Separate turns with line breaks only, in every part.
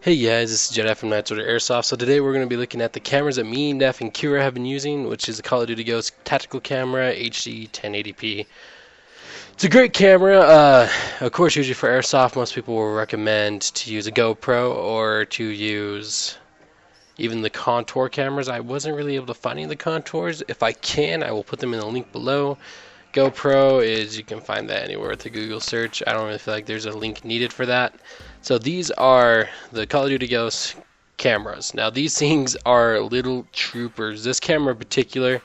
Hey guys, this is Jedi from Airsoft. So today we're going to be looking at the cameras that me, Neff, and Kira have been using, which is the Call of Duty Ghost Tactical Camera HD 1080p. It's a great camera. Of course, usually for Airsoft, most people will recommend to use a GoPro or to use even the contour cameras. I wasn't really able to find any of the contours. If I can, I will put them in the link below. GoPro is, you can find that anywhere with a Google search. I don't really feel like there's a link needed for that. So these are the Call of Duty Ghost cameras. Now these things are little troopers. This camera in particular,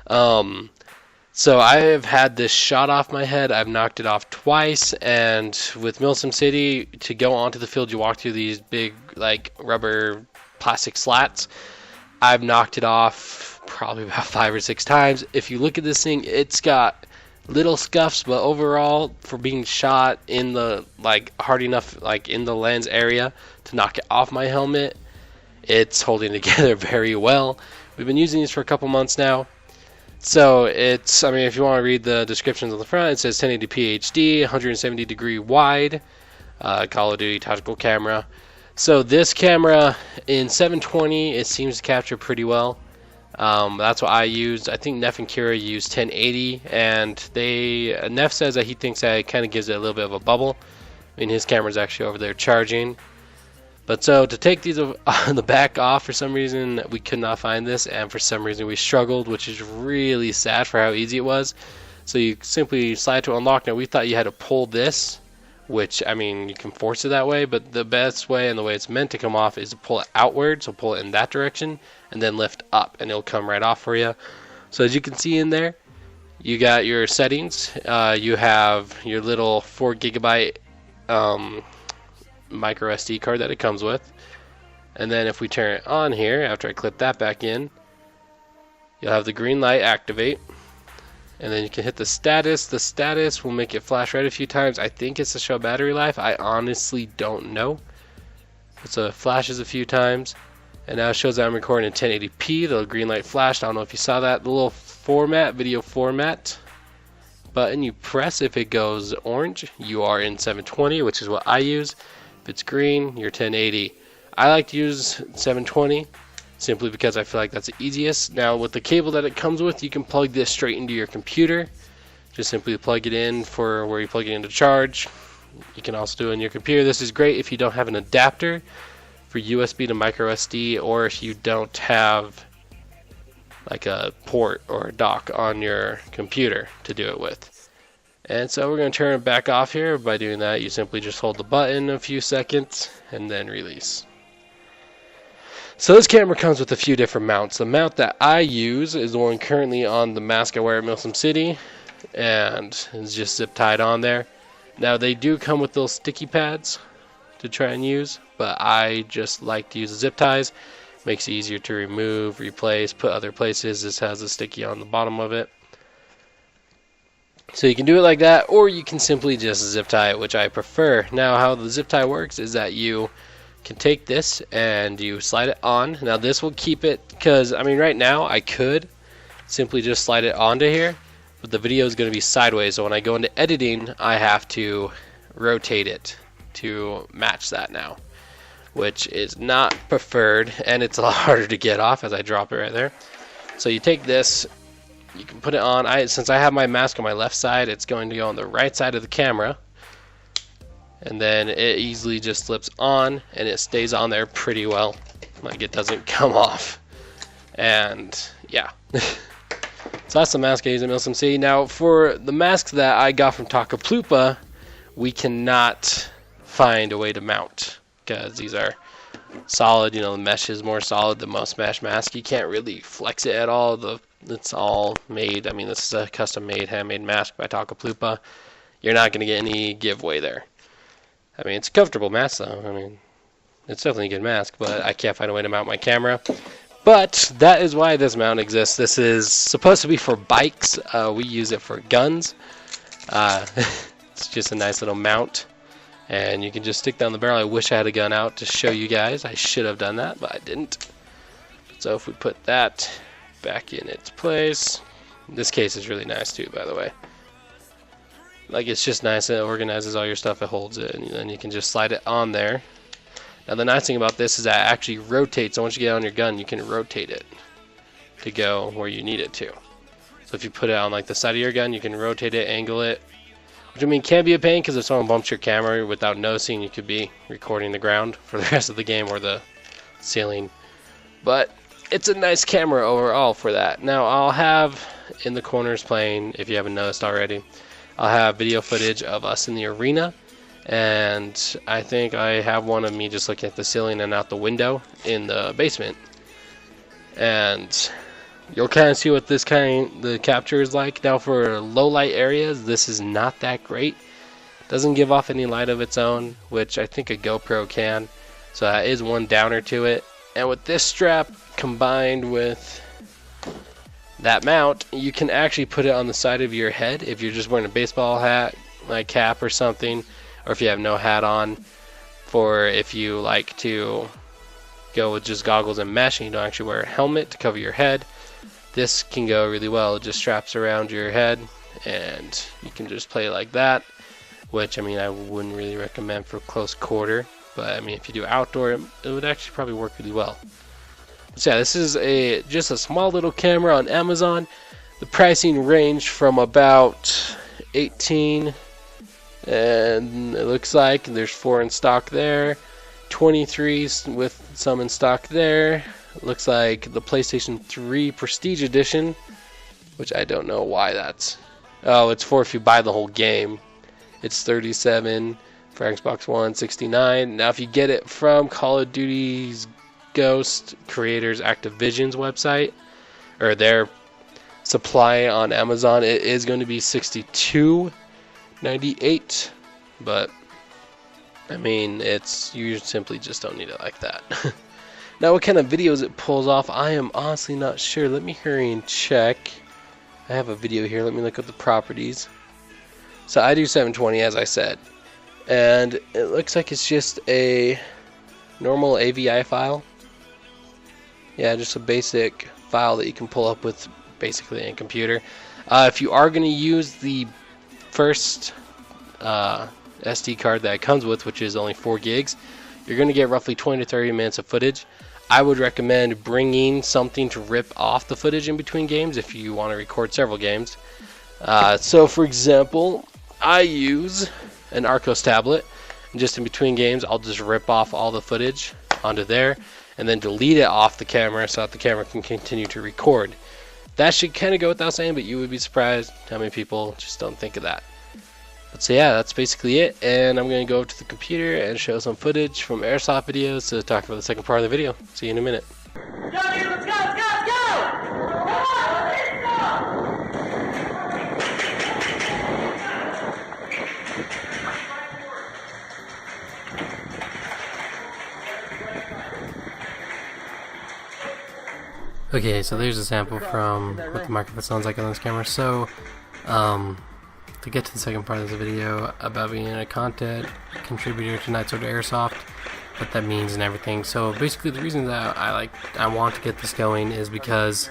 so I have had this shot off my head. I've knocked it off twice, and with Milsim City, to go onto the field, you walk through these big like rubber plastic slats. I've knocked it off probably about 5 or 6 times. If you look at this thing, it's got little scuffs, but overall, for being shot in the hard enough in the lens area to knock it off my helmet, it's holding together very well. We've been using these for a couple months now. So it's, I mean, if you want to read the descriptions on the front, it says 1080p HD, 170 degree wide, Call of Duty tactical camera. So this camera in 720, it seems to capture pretty well. That's what I used. I think Neff and Kira used 1080, and Neff says that he thinks that it kind of gives it a little bit of a bubble. I mean, his camera's actually over there charging. But so to take these on the back off, for some reason we could not find this, and for some reason we struggled, which is really sad for how easy it was. So you simply slide to unlock. Now we thought you had to pull this, which, I mean, you can force it that way, but the best way and the way it's meant to come off is to pull it outward, so pull it in that direction, and then lift up, and it'll come right off for you. So as you can see in there, you got your settings. You have your little 4 gigabyte micro SD card that it comes with. And then if we turn it on here, after I clip that back in, you'll have the green light activate. And then you can hit the status. The status will make it flash red a few times. I think it's to show battery life. I honestly don't know. So it flashes a few times. And now it shows that I'm recording in 1080p. The green light flashed. I don't know if you saw that. The little format, video format button you press, if it goes orange, you are in 720, which is what I use. If it's green, you're 1080. I like to use 720. Simply because I feel like that's the easiest. Now with the cable that it comes with, you can plug this straight into your computer. Just simply plug it in for where you plug it into charge. You can also do it in your computer. This is great if you don't have an adapter for USB to micro SD, or if you don't have like a port or a dock on your computer to do it with. And so we're going to turn it back off here. By doing that, you simply just hold the button a few seconds and then release. So this camera comes with a few different mounts. The mount that I use is the one currently on the mask I wear at Milsim City, and it's just zip tied on there. Now they do come with little sticky pads to try and use, but I just like to use the zip ties. Makes it easier to remove, replace, put other places. This has a sticky on the bottom of it. So you can do it like that, or you can simply just zip tie it, which I prefer. Now how the zip tie works is that you can take this and you slide it on. Now this will keep it, because I mean right now I could simply just slide it onto here, but the video is going to be sideways, so when I go into editing I have to rotate it to match that now, which is not preferred, and it's a lot harder to get off as I drop it right there. So you take this, you can put it on. Since I have my mask on my left side, it's going to go on the right side of the camera. And then it easily just slips on, and it stays on there pretty well. Like, it doesn't come off. And yeah. So that's the mask I use at Milsim City. Now for the masks that I got from Takaplupa, we cannot find a way to mount, because these are solid. You know, the mesh is more solid than most mesh masks. You can't really flex it at all. It's all made, I mean, this is a custom made, handmade mask by Takaplupa. You're not going to get any giveaway there. I mean, it's a comfortable mask though. I mean, it's definitely a good mask, but I can't find a way to mount my camera. But that is why this mount exists. This is supposed to be for bikes. We use it for guns. It's just a nice little mount, and you can just stick down the barrel. I wish I had a gun out to show you guys. I should have done that, but I didn't. So if we put that back in its place, this case is really nice too, by the way. Like, it's just nice. It organizes all your stuff. It holds it, and then you can just slide it on there. Now the nice thing about this is that it actually rotates. So once you get on your gun, you can rotate it to go where you need it to. So if you put it on like the side of your gun, you can rotate it, angle it, which I mean can be a pain because if someone bumps your camera without noticing, you could be recording the ground for the rest of the game or the ceiling. But it's a nice camera overall for that. Now I'll have in the corners playing, if you haven't noticed already, I'll have video footage of us in the arena, and I think I have one of me just looking at the ceiling and out the window in the basement. And you'll kind of see what the capture is like. Now for low light areas, this is not that great. Doesn't give off any light of its own, which I think a GoPro can. So that is one downer to it. And with this strap combined with that mount, you can actually put it on the side of your head if you're just wearing a baseball hat, like cap or something, or if you have no hat on, for if you like to go with just goggles and mesh and you don't actually wear a helmet to cover your head. This can go really well. It just straps around your head and you can just play like that, which I mean I wouldn't really recommend for close quarter, but I mean if you do outdoor, it would actually probably work really well. So yeah, this is just a small little camera on Amazon. The pricing ranged from about 18, and it looks like there's 4 in stock there, 23s with some in stock there. It looks like the PlayStation 3 Prestige Edition, which I don't know why that's. Oh, it's for if you buy the whole game. It's 37 for Xbox One, 69. Now if you get it from Call of Duty's Ghost creators Activision's website, or their supply on Amazon, it is going to be $62.98, but I mean you simply just don't need it like that. Now what kind of videos it pulls off, I am honestly not sure. Let me hurry and check. I have a video here. Let me look at the properties. So I do 720 as I said, and it looks like it's just a normal AVI file. Yeah, just a basic file that you can pull up with basically any computer. If you are going to use the first SD card that it comes with, which is only 4 gigs, you're going to get roughly 20 to 30 minutes of footage. I would recommend bringing something to rip off the footage in between games if you want to record several games. So for example, I use an Arcos tablet, and just in between games I'll just rip off all the footage onto there and then delete it off the camera so that the camera can continue to record. That should kind of go without saying, but you would be surprised how many people just don't think of that. But so yeah, that's basically it, and I'm going to go over to the computer and show some footage from Airsoft videos to talk about the second part of the video. See you in a minute.
Let's go!
Okay, so there's a sample from what the microphone sounds like on this camera. So, to get to the second part of the video about being a content contributor to Night Sword Airsoft, what that means and everything. So basically the reason that I want to get this going is because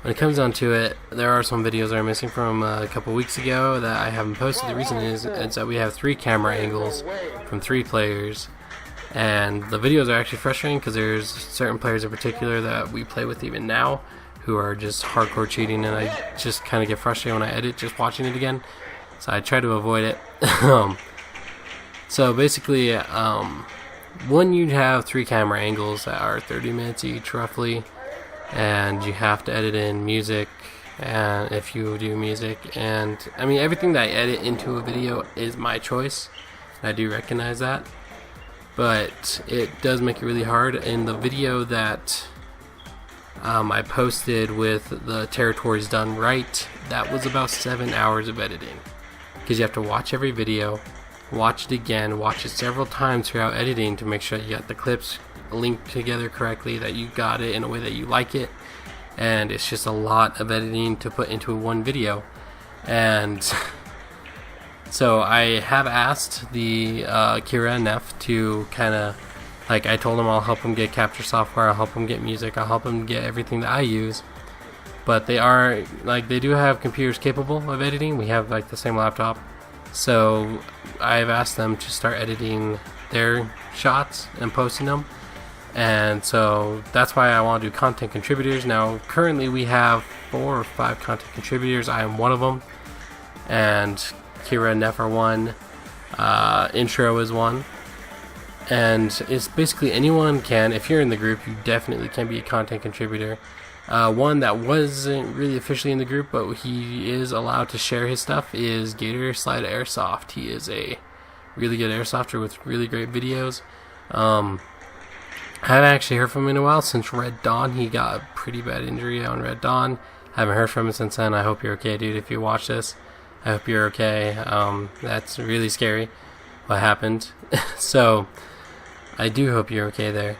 when it comes down to it, there are some videos that are missing from a couple weeks ago that I haven't posted. The reason is that we have 3 camera angles from 3 players. And the videos are actually frustrating because there's certain players in particular that we play with even now who are just hardcore cheating, and I just kind of get frustrated when I edit just watching it again. So I try to avoid it. So basically, when you have 3 camera angles that are 30 minutes each roughly, and you have to edit in music, and if you do music, and I mean everything that I edit into a video is my choice, and I do recognize that. But it does make it really hard. In the video that I posted with the territories done right, that was about 7 hours of editing, because you have to watch every video, watch it again, watch it several times throughout editing to make sure you got the clips linked together correctly, that you got it in a way that you like it, and it's just a lot of editing to put into one video. And so I have asked the Kira and Neff to kind of, like, I told them I'll help them get capture software, I'll help them get music, I'll help them get everything that I use. But they are, like, they do have computers capable of editing. We have, like, the same laptop So I've asked them to start editing their shots and posting them. And so that's why I want to do content contributors. Now, currently we have 4 or 5 content contributors. I am one of them. And Kira and Neff are one. Intro is one. And it's basically anyone can. If you're in the group, you definitely can be a content contributor. One that wasn't really officially in the group, but he is allowed to share his stuff, is Gator Slide Airsoft. He is a really good airsofter with really great videos. I haven't actually heard from him in a while since Red Dawn. He got a pretty bad injury on Red Dawn. Haven't heard from him since then. I hope you're okay, dude, if you watch this. I hope you're okay. That's really scary what happened. So I do hope you're okay there.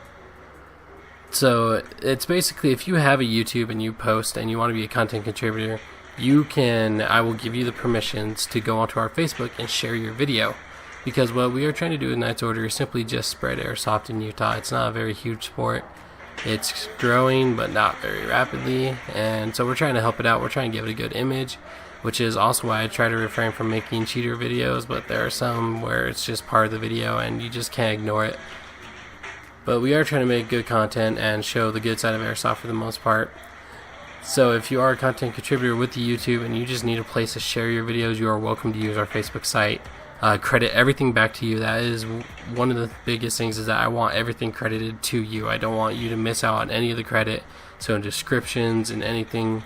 So it's basically, if you have a YouTube and you post and you want to be a content contributor, I will give you the permissions to go onto our Facebook and share your video. Because what we are trying to do with Knight's Order is simply just spread Airsoft in Utah. It's not a very huge sport. It's growing, but not very rapidly. And so we're trying to help it out. We're trying to give it a good image, which is also why I try to refrain from making cheater videos. But there are some where it's just part of the video and you just can't ignore it. But we are trying to make good content and show the good side of Airsoft for the most part. So if you are a content contributor with the YouTube and you just need a place to share your videos, you are welcome to use our Facebook site. Credit everything back to you. That is one of the biggest things, is that I want everything credited to you. I don't want you to miss out on any of the credit. So in descriptions and anything,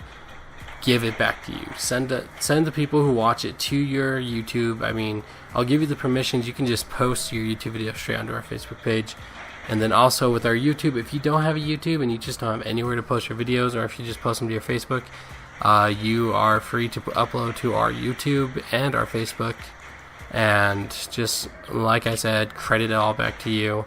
give it back to you. Send the people who watch it to your YouTube. I mean, I'll give you the permissions. You can just post your YouTube video straight onto our Facebook page. And then also with our YouTube, if you don't have a YouTube and you just don't have anywhere to post your videos, or if you just post them to your Facebook, you are free to upload to our YouTube and our Facebook. And just like I said, credit it all back to you.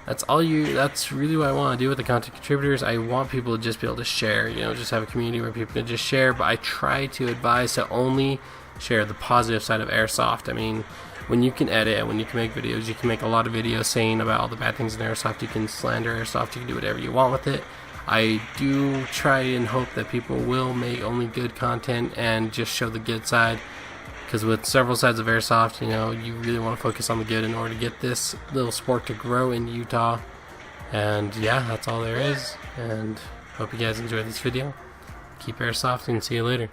That's really what I want to do with the content contributors. I want people to just be able to share, just have a community where people can just share. But I try to advise to only share the positive side of Airsoft. I mean, when you can edit and when you can make videos, you can make a lot of videos saying about all the bad things in Airsoft. You can slander Airsoft. You can do whatever you want with it. I do try and hope that people will make only good content and just show the good side. Because with several sides of Airsoft, you really want to focus on the good in order to get this little sport to grow in Utah. And yeah, that's all there is. And hope you guys enjoyed this video. Keep Airsoft and see you later.